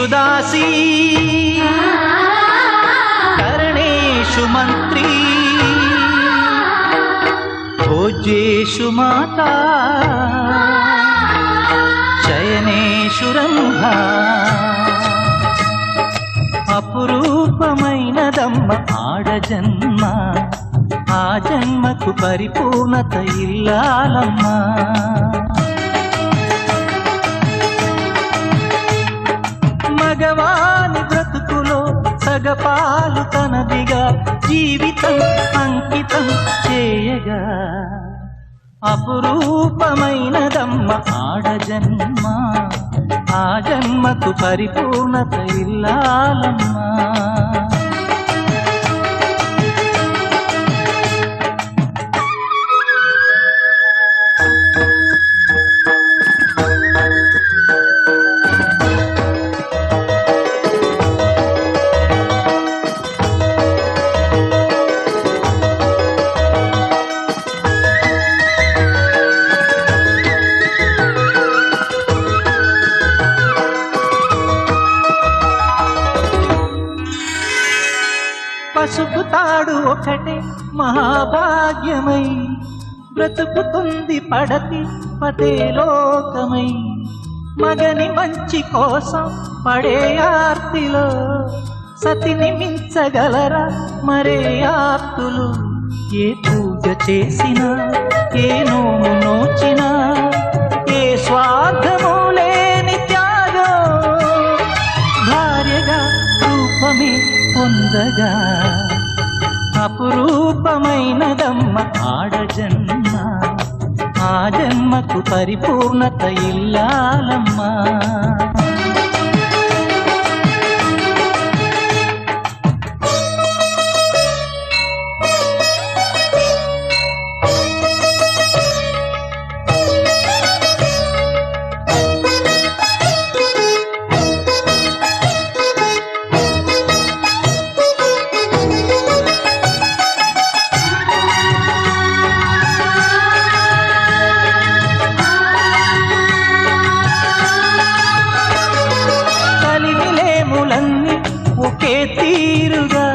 दासी करणेषु मंत्री भोज्येषु माता शयनेषु रंभा అపురూపమైనదమ్మ ఆడ జన్మ ఆ జన్మకు పరిపూర్ణత ఇల్లాలమ్మా మగవాని బ్రతుకులో సగపాలు తనదిగా జీవితం అంకితం చేయగా అపురూపమైనదమ్మ ఆడ జన్మ ఆ జన్మకు పరిపూర్ణత ఇల్లాలమ్మా పసుపు తాడు ఒకటే మహాభాగ్యమై బ్రతుకుతుంది పడతి పదే లోకమై మగని మంచి కోసం పడే ఆర్తిలో సతిని మించగలరా మరే ఆర్తులు ఏ పూజ చేసినా ఏ నోము నోచినా ఏ స్వార్థము లేని త్యాగం భార్యగా రూపమే పొందగా అపురూపమైనదమ్మ ఆడ జన్మ ఆ జన్మకు పరిపూర్ణత ఇల్లాలమ్మా ఒకే తీరుగా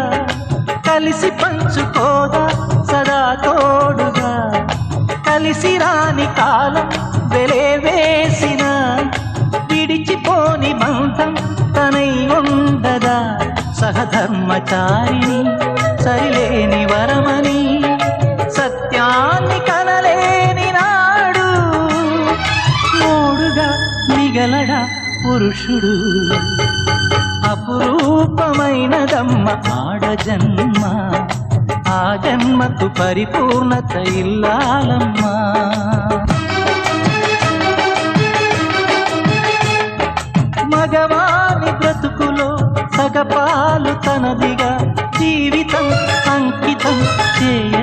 కలిసి పంచుకోదా సదా తోడుగా కలిసి రాని కాలం వెలే వేసిన విడిచిపోని బంధం తనై ఉండదా సహధర్మచారిని సరిలేని వరమని సత్యాన్ని కనలేని నాడు మూడుగా మిగలడా పురుషుడు అపురూపమైనదమ్మ ఆడ జన్మ ఆ జన్మకు పరిపూర్ణత ఇల్లాలమ్మా మగవాని బ్రతుకులో సగపాలు తనదిగా జీవితం అంకితం చేయ